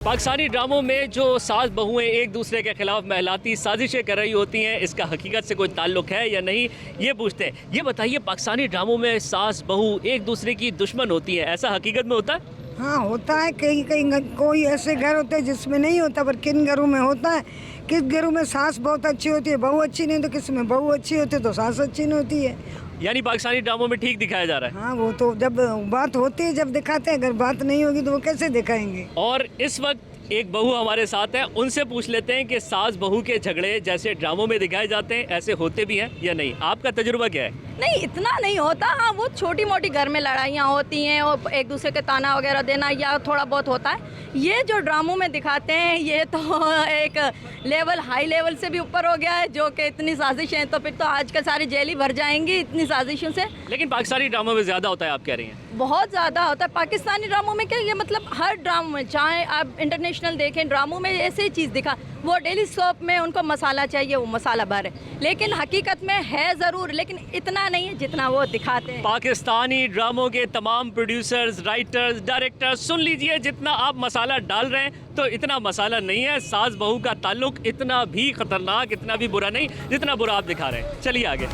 पाकिस्तानी ड्रामों में जो सास बहुएं एक दूसरे के खिलाफ महलाती साजिशें कर रही होती हैं, इसका हकीकत से कोई ताल्लुक है या नहीं, ये पूछते हैं। ये बताइए, पाकिस्तानी ड्रामों में सास बहू एक दूसरे की दुश्मन होती है, ऐसा हकीकत में होता है? हाँ होता है। कहीं कहीं कोई ऐसे घर होते हैं जिसमें नहीं होता, पर किन घरों में होता है। किस घरों में सास बहुत अच्छी होती है, बहू अच्छी नहीं, तो किस में बहू अच्छी होती है तो सास अच्छी नहीं होती है। यानी पाकिस्तानी ड्रामों में ठीक दिखाया जा रहा है। हाँ, वो तो जब बात होती है जब दिखाते हैं, अगर बात नहीं होगी तो वो कैसे दिखाएंगे। और इस वक्त एक बहू हमारे साथ है, उनसे पूछ लेते हैं कि सास बहू के झगड़े जैसे ड्रामों में दिखाए जाते हैं ऐसे होते भी हैं या नहीं। आपका तजुर्बा क्या है? नहीं, इतना नहीं होता। हाँ, वो छोटी मोटी घर में लड़ाइयाँ होती हैं और एक दूसरे के ताना वगैरह देना या थोड़ा बहुत होता है। ये जो ड्रामों में दिखाते हैं ये तो एक लेवल हाई लेवल से भी ऊपर हो गया है, जो कि इतनी साजिश हैं, तो फिर तो आजकल सारी जेल ही भर जाएंगी इतनी साजिशों से। लेकिन पाकिस्तानी ड्रामों में ज़्यादा होता है, आप कह रही हैं? बहुत ज़्यादा होता है पाकिस्तानी ड्रामों में। क्या ये मतलब हर ड्रामों में, चाहे आप इंटरनेशनल देखें, ड्रामों में ऐसे ही चीज़ दिखा। वो डेली सोप में उनको मसाला चाहिए, वो मसाला भरे, लेकिन हकीकत में है ज़रूर, लेकिन इतना नहीं है जितना वो दिखाते हैं। पाकिस्तानी ड्रामों के तमाम प्रोड्यूसर्स, राइटर्स, डायरेक्टर्स, सुन लीजिए, जितना आप मसाला डाल रहे हैं तो इतना मसाला नहीं है। सास बहू का ताल्लुक इतना भी खतरनाक, इतना भी बुरा नहीं जितना बुरा आप दिखा रहे हैं। चलिए आगे।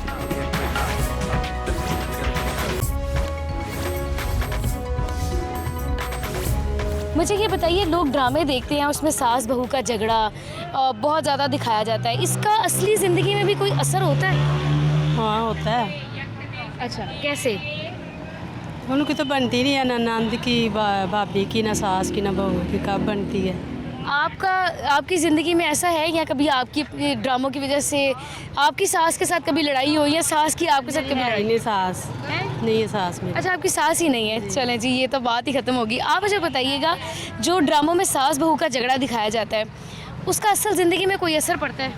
मुझे ये बताइए, लोग ड्रामे देखते हैं, उसमें सास बहू का झगड़ा बहुत ज़्यादा दिखाया जाता है, इसका असली ज़िंदगी में भी कोई असर होता है? हाँ होता है। अच्छा, कैसे? उनकी तो बनती नहीं है, ना नंद की, भाभी की, ना सास की, ना बहू की, कब बनती है? आपकी ज़िंदगी में ऐसा है या कभी आपकी ड्रामों की वजह से आपकी सास के साथ कभी लड़ाई हो या सास की आपके साथ कभी लड़ाई? नहीं, सास नहीं है, सास में। अच्छा, आपकी सास ही नहीं है। चलें जी, ये तो बात ही ख़त्म होगी। आप मुझे बताइएगा, जो ड्रामों में सास बहू का झगड़ा दिखाया जाता है, उसका असल ज़िंदगी में कोई असर पड़ता है?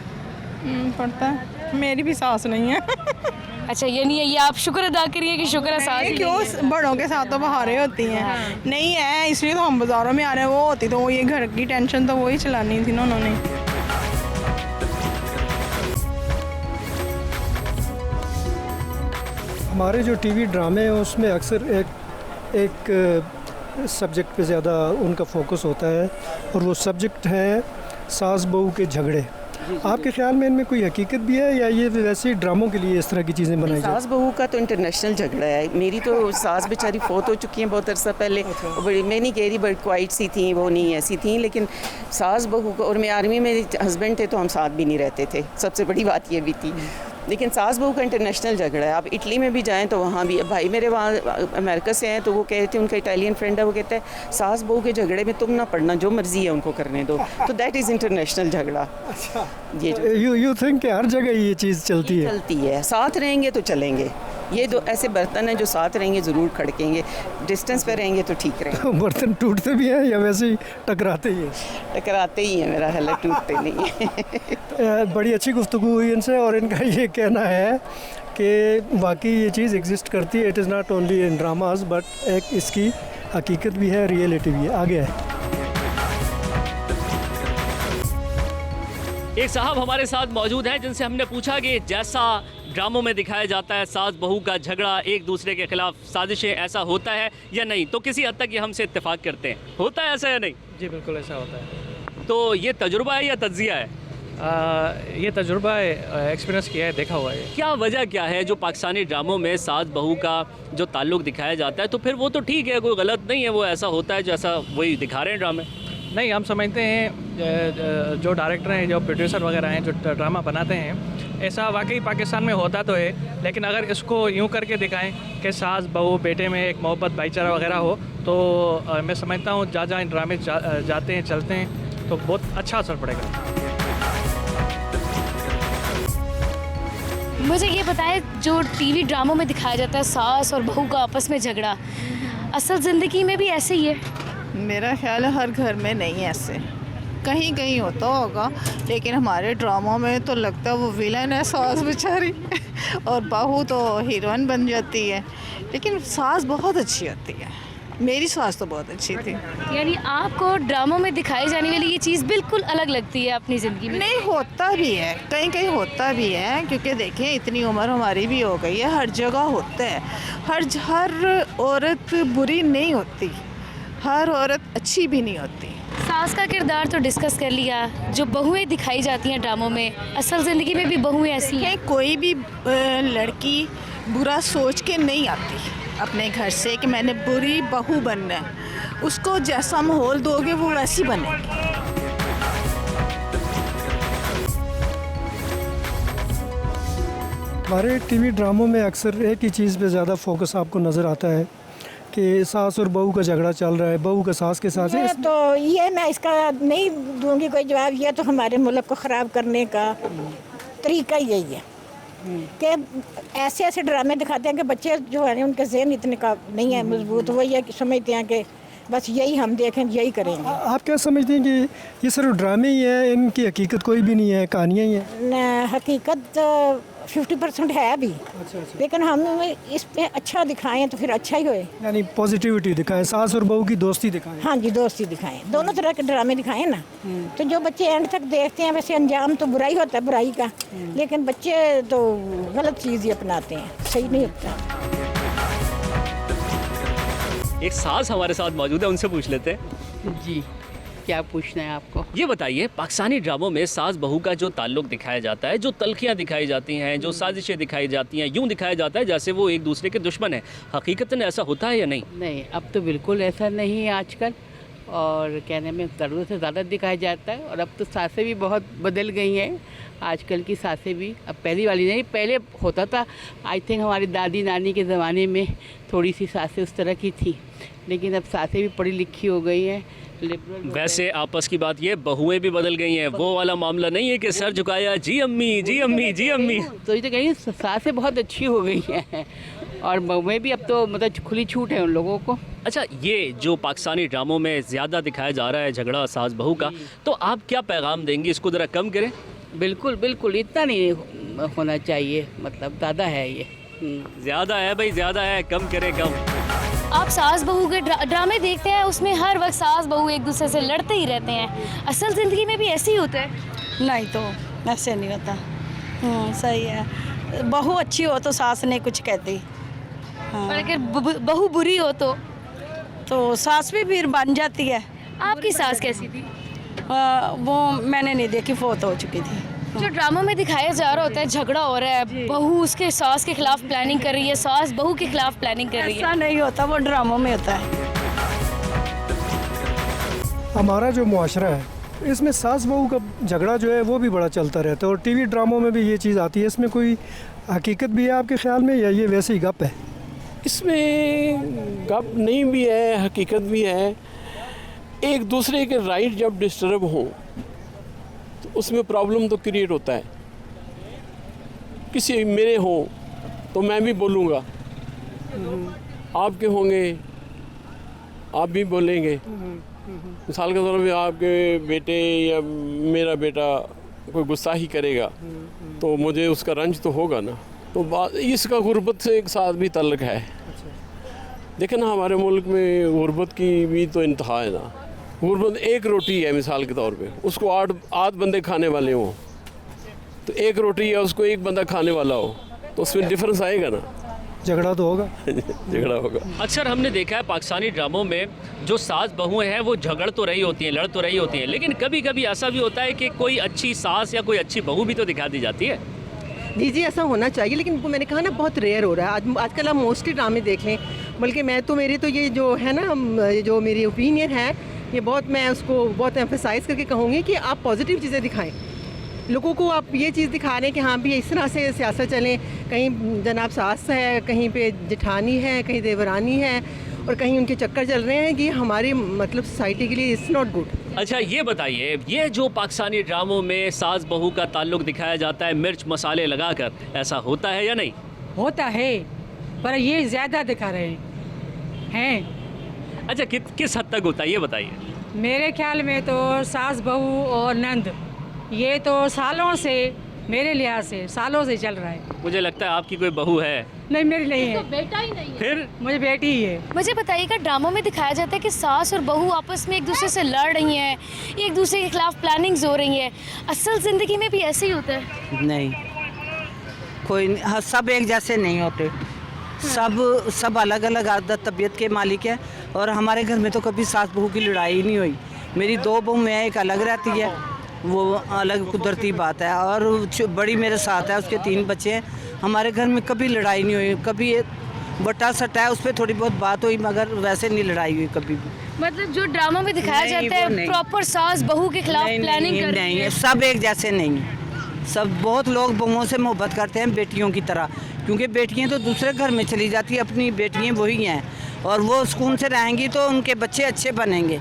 पड़ता है। मेरी भी सास नहीं है। अच्छा, ये नहीं है, ये आप शुक्र अदा करिए कि शुक्र है सास ही क्यों, नहीं है। बड़ों के साथ तो बहारें होती हैं। हाँ। नहीं है, इसलिए तो हम बाज़ारों में आ रहे हैं। वो होती तो ये घर की टेंशन तो वही चलानी थी ना उन्होंने। हमारे जो टीवी ड्रामे हैं उसमें अक्सर एक सब्जेक्ट पे ज़्यादा उनका फोकस होता है, और वो सब्जेक्ट है सास बहू के झगड़े। आपके ख्याल में इनमें कोई हकीकत भी है या ये वैसे ही ड्रामों के लिए इस तरह की चीज़ें बनाई जाती हैं? सास बहू का तो इंटरनेशनल झगड़ा है। मेरी तो सास बेचारी फोत हो चुकी हैं बहुत अरसा पहले। बड़ी, मैं नहीं कह रही, बड़ी क्वाइट सी थी, वो नहीं ऐसी थी, लेकिन सास बहू को, और मैं आर्मी में हस्बैंड थे तो हम साथ भी नहीं रहते थे, सबसे बड़ी बात ये भी थी। लेकिन सास बहू का इंटरनेशनल झगड़ा है। आप इटली में भी जाएं तो वहाँ भी, भाई मेरे वहाँ अमेरिका से हैं तो वो कहते हैं, उनका इटालियन फ्रेंड है, वो कहता है सास बहू के झगड़े में तुम ना पड़ना, जो मर्जी है उनको करने दो। तो दैट इज़ इंटरनेशनल झगड़ा। ये यू थिंक कि हर जगह ये चीज़ चलती है, साथ रहेंगे तो चलेंगे। ये दो ऐसे बर्तन हैं जो साथ रहेंगे ज़रूर खड़केंगे, डिस्टेंस पे रहेंगे तो ठीक रहेंगे। तो बर्तन टूटते भी हैं या वैसे ही टकराते ही हैं? टकराते ही हैं, मेरा ख्याल है, टूटते नहीं हैं। बड़ी अच्छी गुफ्तगू हुई इनसे, और इनका ये कहना है कि वाकई ये चीज़ एग्जिस्ट करती है। It is not only in dramas but एक इसकी हकीकत भी है, रियलिटी भी है। आगे है एक साहब हमारे साथ मौजूद हैं, जिनसे हमने पूछा कि जैसा ड्रामों में दिखाया जाता है सास बहू का झगड़ा, एक दूसरे के खिलाफ साजिशें, ऐसा होता है या नहीं? तो किसी हद तक ये हमसे इत्तेफाक करते हैं, होता है ऐसा या नहीं? जी बिल्कुल ऐसा होता है। तो ये तजुर्बा है या तज्जिया है? ये तजुर्बा है, एक्सपीरियंस किया है, देखा हुआ है। क्या वजह क्या है जो पाकिस्तानी ड्रामों में सास बहू का जो ताल्लुक दिखाया जाता है, तो फिर वो तो ठीक है, कोई गलत नहीं है, वो ऐसा होता है जैसा वही दिखा रहे हैं ड्रामे? नहीं, हम समझते हैं जो डायरेक्टर हैं, जो प्रोड्यूसर वगैरह हैं, जो ड्रामा बनाते हैं, ऐसा वाकई पाकिस्तान में होता तो है, लेकिन अगर इसको यूँ करके दिखाएं कि सास बहू बेटे में एक मोहब्बत भाईचारा वगैरह हो, तो मैं समझता हूँ जहाँ ड्रामे जाते हैं, चलते हैं, तो बहुत अच्छा असर पड़ेगा। मुझे ये बताएं, जो टीवी ड्रामों में दिखाया जाता है सास और बहू का आपस में झगड़ा, असल ज़िंदगी में भी ऐसे ही है? मेरा ख्याल है हर घर में नहीं है ऐसे, कहीं कहीं होता होगा, लेकिन हमारे ड्रामों में तो लगता है वो विलन है सास बेचारी और बहू तो हीरोइन बन जाती है। लेकिन सास बहुत अच्छी होती है, मेरी सास तो बहुत अच्छी थी। यानी आपको ड्रामों में दिखाई जाने वाली ये चीज़ बिल्कुल अलग लगती है अपनी ज़िंदगी में? नहीं, होता भी है, कहीं कहीं होता भी है, क्योंकि देखें इतनी उम्र हमारी भी हो गई है, हर जगह होता है। हर औरत बुरी नहीं होती, हर औरत अच्छी भी नहीं होती। सास का किरदार तो डिस्कस कर लिया, जो बहुएं दिखाई जाती हैं ड्रामों में, असल ज़िंदगी में भी बहुएं ऐसी हैं? कोई भी लड़की बुरा सोच के नहीं आती अपने घर से कि मैंने बुरी बहू बनना है। उसको जैसा माहौल दोगे वो वैसी बनेगी। हमारे टीवी ड्रामों में अक्सर एक ही चीज़ पे ज़्यादा फोकस आपको नज़र आता है कि सास और बहू का झगड़ा चल रहा है, बहू का सास के साथ है। तो ये मैं इसका नहीं दूंगी कोई जवाब। ये तो हमारे मुल्क को ख़राब करने का तरीका यही है कि ऐसे ऐसे ड्रामे दिखाते हैं कि बच्चे जो है उनके ज़हन इतने का नहीं है मजबूत, वो ये समझते हैं कि बस यही हम देखें यही करेंगे। आप क्या समझते हैं कि ये सिर्फ ड्रामे ही है, इनकी हकीकत कोई भी नहीं है, कहानियाँ ही हैं? हकीकत 50% है भी। अच्छा। लेकिन हम इस पे अच्छा दिखाएं तो फिर अच्छा ही होए। यानी पॉजिटिविटी दिखाएं, सास और बहू की दोस्ती दिखाएं। हाँ जी, दोस्ती दिखाएं, दोनों तरह के ड्रामे दिखाएं ना। तो जो बच्चे एंड तक देखते हैं, वैसे अंजाम तो बुराई होता है बुराई का, लेकिन बच्चे तो गलत चीज़ ही अपनाते हैं, सही नहीं होता। एक सास हमारे साथ मौजूद है, उनसे पूछ लेते हैं। जी, क्या पूछना है आपको? ये बताइए, पाकिस्तानी ड्रामों में सास बहू का जो ताल्लुक दिखाया जाता है, जो तलखियाँ दिखाई जाती हैं, जो साजिशें दिखाई जाती हैं, यूँ दिखाया जाता है जैसे वो एक दूसरे के दुश्मन है, हकीकतन ऐसा होता है या नहीं? नहीं, अब तो बिल्कुल ऐसा नहीं है आजकल, और कहने में ज़रूरत से ज़्यादा दिखाया जाता है। और अब तो सासें भी बहुत बदल गई हैं, आजकल की सासें भी अब पहली वाली नहीं, पहले होता था। आई थिंक हमारी दादी नानी के ज़माने में थोड़ी सी सासें उस तरह की थी, लेकिन अब सासें भी पढ़ी लिखी हो गई हैं, लिबरल। वैसे आपस की बात ये, बहुएं भी बदल गई हैं, वो वाला मामला नहीं है कि सर झुकाया जी अम्मी जी अम्मी जी अम्मी। तो ये तो कहीं सासें बहुत अच्छी हो गई हैं, और बहुएं भी अब तो मतलब खुली छूट है उन लोगों को। अच्छा, ये जो पाकिस्तानी ड्रामों में ज़्यादा दिखाया जा रहा है झगड़ा सास बहू का, तो आप क्या पैगाम देंगी, इसको ज़रा कम करें? बिल्कुल बिल्कुल, इतना नहीं होना चाहिए, मतलब ज़्यादा है ये। ज़्यादा है भाई, ज़्यादा है, कम करें कम। आप सास बहू के ड्रामे देखते हैं, उसमें हर वक्त सास बहू एक दूसरे से लड़ते ही रहते हैं, असल ज़िंदगी में भी ऐसे ही होता है? नहीं, तो ऐसे नहीं होता। सही है, बहू अच्छी हो तो सास नहीं कुछ कहती। और अगर बहू बुरी हो तो सास भी फिर बन जाती है। आपकी सास कैसी थी? वो मैंने नहीं देखी, फोत हो चुकी थी। जो ड्रामों में दिखाया जा रहा होता है, झगड़ा हो रहा है, बहू उसके सास के खिलाफ प्लानिंग कर रही है, सास बहू के खिलाफ प्लानिंग कर रही है। ऐसा नहीं होता, वो ड्रामों में होता है। हमारा जो मुआशरा है, इसमें सास बहू का झगड़ा जो है वो भी बड़ा चलता रहता है, और टीवी ड्रामों में भी ये चीज़ आती है। इसमें कोई हकीकत भी है आपके ख्याल में, या ये वैसे ही गप है? इसमें गप नहीं भी है, हकीकत भी है। एक दूसरे के राइट जब डिस्टर्ब हों तो उसमें प्रॉब्लम तो क्रिएट होता है। किसी मेरे हो तो मैं भी बोलूँगा, आपके होंगे आप भी बोलेंगे। मिसाल के तौर पे आपके बेटे या मेरा बेटा कोई गुस्सा ही करेगा तो मुझे उसका रंज तो होगा ना। तो बात इसका गुर्बत से एक साथ भी तल्लक है। देखें ना, हमारे मुल्क में गुर्बत की भी तो इंतहा है ना। गुर्बत एक रोटी है मिसाल के तौर पे, उसको 8 बंदे खाने वाले हों, तो एक रोटी है उसको एक बंदा खाने वाला हो, तो उसमें डिफरेंस आएगा ना, झगड़ा तो होगा। झगड़ा होगा। अक्सर हमने देखा है पाकिस्तानी ड्रामों में जो सास बहुएं हैं वो झगड़ तो रही होती हैं, लड़ तो रही होती हैं, लेकिन कभी कभी ऐसा भी होता है कि कोई अच्छी सास या कोई अच्छी बहू भी तो दिखा दी जाती है। जी, ऐसा होना चाहिए, लेकिन वो मैंने कहा ना बहुत रेयर हो रहा है। आजकल आप मोस्टली ड्रामे देख लें, बल्कि मेरी तो ये जो है ना, जो मेरी ओपिनियन है, ये बहुत मैं उसको बहुत एम्फेसाइज़ करके कहूँगी कि आप पॉजिटिव चीज़ें दिखाएं लोगों को। आप ये चीज़ दिखा रहे हैं कि हाँ भी इस तरह से सियासत चलें, कहीं जनाब सास है, कहीं पे जेठानी है, कहीं देवरानी है, और कहीं उनके चक्कर चल रहे हैं कि हमारी मतलब सोसाइटी के लिए इट्स नॉट गुड। अच्छा, ये बताइए, ये जो पाकिस्तानी ड्रामों में सास बहू का ताल्लुक दिखाया जाता है मिर्च मसाले लगाकर, ऐसा होता है या नहीं? होता है, पर ये ज़्यादा दिखा रहे हैं। अच्छा, किस हद तक होता है ये बताइए। मेरे ख्याल में तो सास बहू और नंद ये तो सालों से, मेरे लिहाज से सालों से चल रहा है। मुझे लगता है आपकी कोई बहू है। नहीं, मेरी नहीं है। तो बेटा ही नहीं है। फिर मुझे बेटी ही है। मुझे बताइएगा, ड्रामों में दिखाया जाता है कि सास और बहू आपस में एक दूसरे से लड़ रही हैं, एक दूसरे के खिलाफ प्लानिंग्स हो रही हैं, असल ज़िंदगी में भी ऐसे ही होता है? नहीं, कोई सब एक जैसे नहीं होते, सब अलग अलग आदत तबीयत के मालिक है। और हमारे घर में तो कभी सास बहू की लड़ाई नहीं हुई, मेरी 2 बहू में एक अलग रहती है, वो अलग कुदरती बात है, और बड़ी मेरे साथ है, उसके 3 बच्चे हैं। हमारे घर में कभी लड़ाई नहीं हुई, कभी बट्टा सट्टा है उस पर थोड़ी बहुत बात हुई, मगर वैसे नहीं लड़ाई हुई कभी भी। मतलब जो ड्रामा में दिखाया जाता है प्रॉपर सास बहू के खिलाफ प्लानिंग कर रही है। नहीं, सब एक जैसे नहीं, सब बहुत लोग बहुओं से मोहब्बत करते हैं बेटियों की तरह, क्योंकि बेटियां तो दूसरे घर में चली जाती है, अपनी बेटियां वही हैं, और वो सुकून से रहेंगी तो उनके बच्चे अच्छे बनेंगे।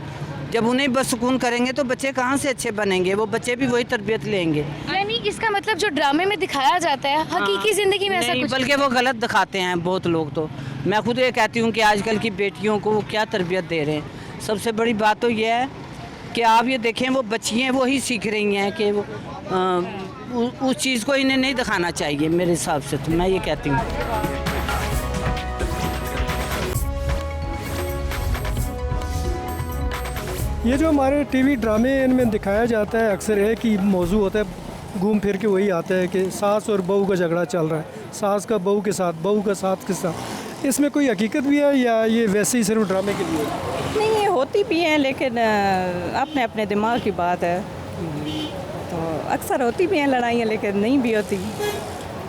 जब उन्हें बस सुकून करेंगे तो बच्चे कहाँ से अच्छे बनेंगे, वो बच्चे भी वही तरबियत लेंगे। यानी इसका मतलब जो ड्रामे में दिखाया जाता है हकीकी ज़िंदगी में ऐसा नहीं, कुछ बल्कि वो गलत दिखाते हैं बहुत लोग। तो मैं खुद ये कहती हूँ कि आजकल की बेटियों को वो क्या तरबियत दे रहे हैं। सबसे बड़ी बात तो ये है कि आप ये देखें, वो बच्चियाँ वो ही सीख रही हैं कि वो उस चीज़ को इन्हें नहीं दिखाना चाहिए मेरे हिसाब से, तो मैं ये कहती हूँ। ये जो हमारे टीवी ड्रामे इनमें दिखाया जाता है अक्सर एक ही मौजू होता है, घूम फिर के वही आता है कि सास और बहू का झगड़ा चल रहा है, सास का बहू के साथ, बहू का सास के साथ। इसमें कोई हकीकत भी है या ये वैसे ही सिर्फ ड्रामे के लिए? नहीं, ये होती भी हैं, लेकिन अपने अपने दिमाग की बात है। तो अक्सर होती भी हैं लड़ाइयाँ, लेकिन नहीं भी होती।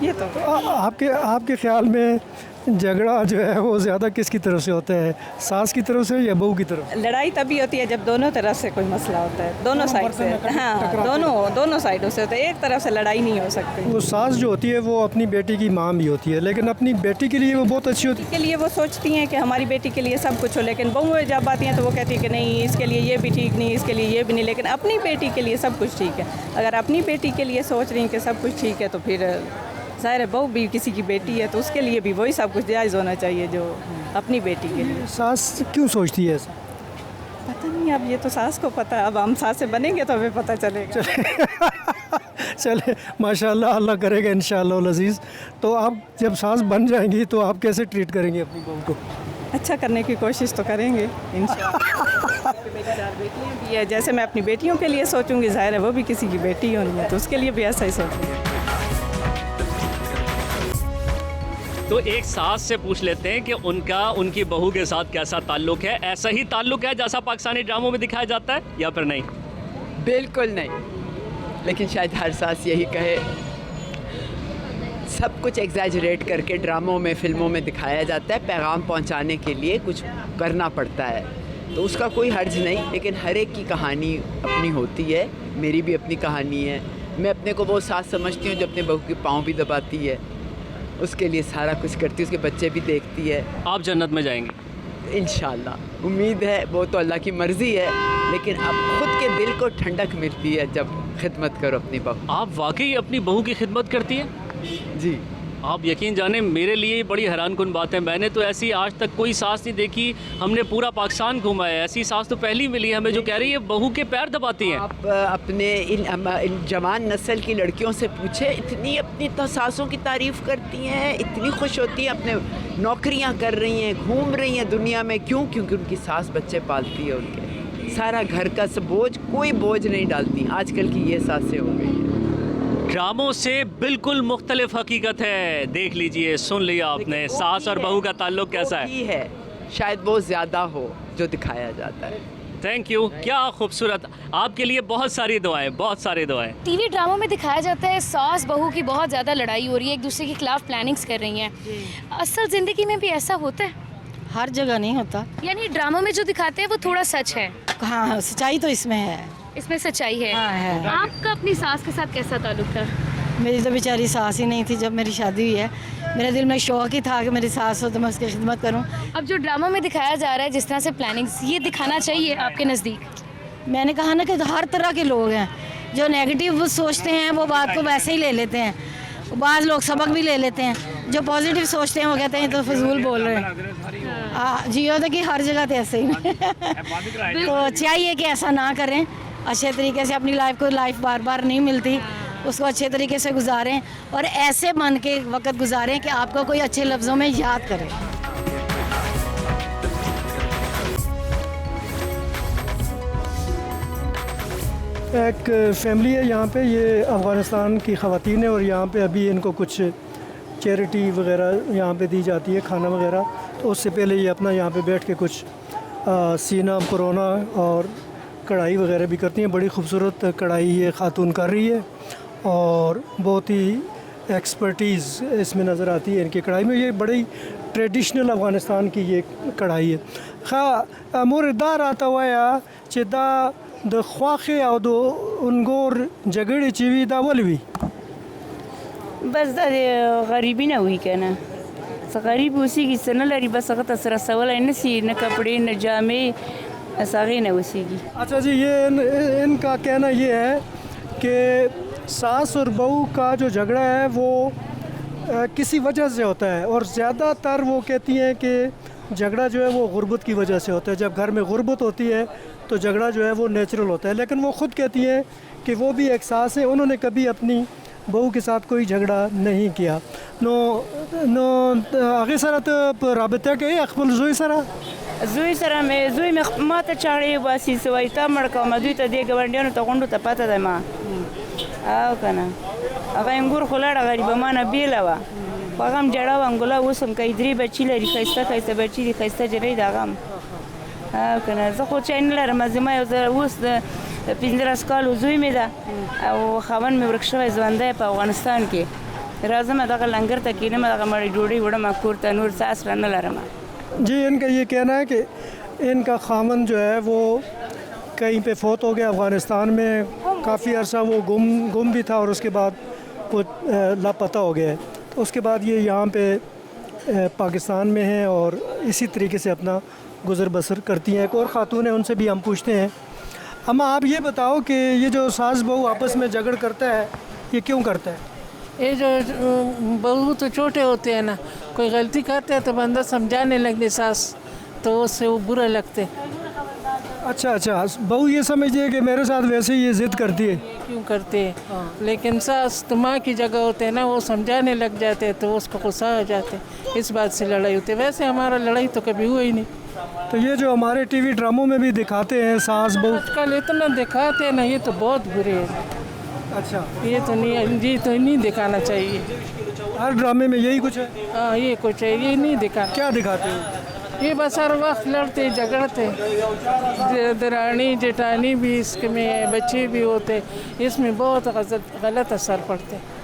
ये तो आपके ख्याल में झगड़ा जो है वो ज़्यादा किसकी तरफ से होता है, सास की तरफ से या बहू की तरफ? लड़ाई तभी होती है जब दोनों तरफ से कोई मसला होता है, दोनों साइड से। हाँ, दोनों साइडों से होता है, एक तरफ से लड़ाई नहीं हो सकती। वो सास जो होती है वो अपनी बेटी की माँ भी होती है, लेकिन अपनी बेटी के लिए वो बहुत अच्छी होती है। के लिए वो सोचती हैं कि हमारी बेटी के लिए सब कुछ हो, लेकिन बहू जब आती हैं तो वो कहती है कि नहीं, इसके लिए ये भी ठीक नहीं, इसके लिए ये भी नहीं, लेकिन अपनी बेटी के लिए सब कुछ ठीक है। अगर अपनी बेटी के लिए सोच रही हैं कि सब कुछ ठीक है, तो फिर ज़ाहिर है बहू भी किसी की बेटी है, तो उसके लिए भी वही सब कुछ जायज़ होना चाहिए जो अपनी बेटी के लिए। सास क्यों सोचती है ऐसा? पता नहीं, अब ये तो सास को पता है, अब हम सास से बनेंगे तो हमें पता चलेगा। चले माशाल्लाह, अल्लाह करेगा इंशाअल्लाह अज़ीज़। तो आप जब सास बन जाएंगी तो आप कैसे ट्रीट करेंगी अपनी बहू को? अच्छा करने की कोशिश तो करेंगे इंशाअल्लाह। मेरी 4 बेटियाँ भी है, जैसे मैं अपनी बेटियों के लिए सोचूंगी, ज़ाहिर है वो भी किसी की बेटी होनी है, तो उसके लिए भी ऐसा ही सोचूंगी। तो एक सास से पूछ लेते हैं कि उनकी बहू के साथ कैसा ताल्लुक है। ऐसा ही ताल्लुक है जैसा पाकिस्तानी ड्रामों में दिखाया जाता है या फिर नहीं? बिल्कुल नहीं, लेकिन शायद हर सास यही कहे। सब कुछ एग्जैजरेट करके ड्रामों में, फिल्मों में दिखाया जाता है, पैगाम पहुंचाने के लिए कुछ करना पड़ता है, तो उसका कोई हर्ज नहीं। लेकिन हर एक की कहानी अपनी होती है, मेरी भी अपनी कहानी है। मैं अपने को वो सास समझती हूँ जो अपने बहू के पाँव भी दबाती है, उसके लिए सारा कुछ करती है, उसके बच्चे भी देखती है। आप जन्नत में जाएंगे इंशाल्लाह, उम्मीद है, वो तो अल्लाह की मर्ज़ी है, लेकिन अब खुद के दिल को ठंडक मिलती है जब खिदमत करो अपनी बहू। आप वाकई अपनी बहू की खिदमत करती हैं? जी। आप यकीन जाने मेरे लिए बड़ी हैरानकुन बात है, मैंने तो ऐसी आज तक कोई सास नहीं देखी। हमने पूरा पाकिस्तान घूमा है, ऐसी सास तो पहली मिली हमें जो कह रही है बहू के पैर दबाती हैं। आप अपने इन जवान नस्ल की लड़कियों से पूछे, इतनी अपनी सासों की तारीफ़ करती हैं, इतनी खुश होती हैं, अपने नौकरियां कर रही हैं, घूम रही हैं दुनिया में। क्यों? क्योंकि उनकी सास बच्चे पालती है, उनके सारा घर का सब बोझ, कोई बोझ नहीं डालती। आजकल की ये सासें हो गई हैं। ड्रामों से बिल्कुल मुख्तलिफ हकीकत है, देख लीजिए, सुन लिया आपने, सास और बहू का ताल्लुक कैसा है। शायद बहुत ज़्यादा हो जो दिखाया जाता है। थैंक यू, क्या खूबसूरत। आपके लिए बहुत सारी दुआएं, बहुत सारी दुआएं। टीवी ड्रामों में दिखाया जाता है सास बहू की बहुत ज़्यादा लड़ाई हो रही है, एक दूसरे के खिलाफ प्लानिंग्स कर रही हैं। असल ज़िंदगी में भी ऐसा होता है? हर जगह नहीं होता, यानी ड्रामों में जो दिखाते हैं वो थोड़ा सच है। हाँ, सच्चाई तो इसमें है, इसमें सच्चाई है। हाँ, है। आपका अपनी सास के साथ कैसा ताल्लुक था? मेरी तो बेचारी सास ही नहीं थी जब मेरी शादी हुई है। मेरे दिल में शौक़ ही था कि मेरी सास हो तो मैं उसकी खिदमत करूं। अब जो ड्रामा में दिखाया जा रहा है जिस तरह से प्लानिंग्स, ये दिखाना चाहिए आपके नज़दीक? मैंने कहा ना कि हर तरह के लोग हैं, जो नेगेटिव सोचते हैं वो बात को वैसे ही ले लेते हैं, बाज़ लोग सबक भी ले लेते हैं। जो पॉजिटिव सोचते हैं वो कहते हैं तो फजूल बोल रहे हैं। जियो तो कि हर जगह तो ऐसे ही तो चाहिए कि ऐसा ना करें, अच्छे तरीके से अपनी लाइफ बार बार नहीं मिलती, उसको अच्छे तरीके से गुजारें और ऐसे मन के वक्त गुजारें कि आपको कोई अच्छे लफ्ज़ों में याद करे। एक फैमिली है यहाँ पे, ये अफ़गानिस्तान की ख़वातीन है और यहाँ पे अभी इनको कुछ चैरिटी वगैरह यहाँ पे दी जाती है, खाना वगैरह। तो उससे पहले ये अपना यहाँ पे बैठ के कुछ सीना, कोरोना और कढ़ाई वगैरह भी करती हैं। बड़ी खूबसूरत कढ़ाई ये ख़ातून कर रही है और बहुत ही एक्सपर्टीज़ इसमें नज़र आती है इनकी कढ़ाई में। ये बड़ी ट्रेडिशनल अफ़गानिस्तान की ये कढ़ाई है। खा मुर्दार आता हुआ या चिदा द ख्वाखे और दो उनगोर जगड़ चिवी दा वलवी बस दा गरीबी ना हुई कहना गरीब उसी की सना लरी बस अगर तसरा सवाल है न सी न कपड़े न जामे ऐसा ना उसी की। अच्छा जी, ये इनका कहना ये है कि सास और बहू का जो झगड़ा है वो किसी वजह से होता है और ज़्यादातर वो कहती हैं कि झगड़ा जो है वो गुर्बत की वजह से होता है। जब घर में गुर्बत होती है तो झगड़ा जो है वो नेचुरल होता है। लेकिन वो ख़ुद कहती हैं कि वो भी एक सास है, उन्होंने कभी अपनी बहू के साथ कोई झगड़ा नहीं किया। नो नो आगे सरा तो राबता के अखबल जुई सरा में माता चाड़े बासी सवाइता मड़का मधु त दे गवंडियों तो गुंडू त पता दे माँ आओ कना अगर इंगूर खुलाड़ा गरीब माना बेलवा पगम जड़ा अंगुला वो सम कई द्री बच्ची लरी कैसा बच्ची कैसा जरे दागम आओ कना ज़को चैनल रमज़मा उस पिंजरा स्काल उजुई में दा और खावन में वृक्षवा ज़वंदा है अफगानिस्तान के राज़म अदा का लंगर तक की न मदा का मरी डोड़ी बड़ा मकूर तनूर सास रन लरमा। जी, इनका ये कहना है कि इनका खामन जो है वो कहीं पे फौत हो गया अफ़गानिस्तान में, काफ़ी अर्सा वो गुम भी था और उसके बाद वो लापता हो गया है। तो उसके बाद ये यहाँ पे पाकिस्तान में है और इसी तरीके से अपना गुज़र बसर करती हैं। एक और ख़ातून है, उनसे भी हम पूछते हैं। अम्मा, आप ये बताओ कि ये जो सास बहू आपस में झगड़ करता है ये क्यों करता है? ये जो बहू तो छोटे होते हैं ना, कोई गलती करते हैं तो बंदा समझाने लगते सास, तो उससे वो बुरा लगते। अच्छा, बहू ये समझती है कि मेरे साथ वैसे ही ये ज़िद करती है। क्यों करते हैं, लेकिन सास तो माँ की जगह होते हैं ना, वो समझाने लग जाते हैं तो उसको गुस्सा आ जाते हैं, इस बात से लड़ाई होती है। वैसे हमारा लड़ाई तो कभी हुआ ही नहीं। तो ये जो हमारे टीवी ड्रामों में भी दिखाते हैं सास बहू, आजकल इतना दिखाते हैं ना, ये तो बहुत बुरे हैं। अच्छा, ये तो नहीं दिखाना चाहिए। हर ड्रामे में यही कुछ है? हाँ, ये कुछ है, ये नहीं दिखाना। क्या दिखाते हैं? ये बस हर वक्त लड़ते झगड़ते, दरानी जेठानी भी इसमें बच्चे भी होते, इसमें बहुत गलत असर पड़ते।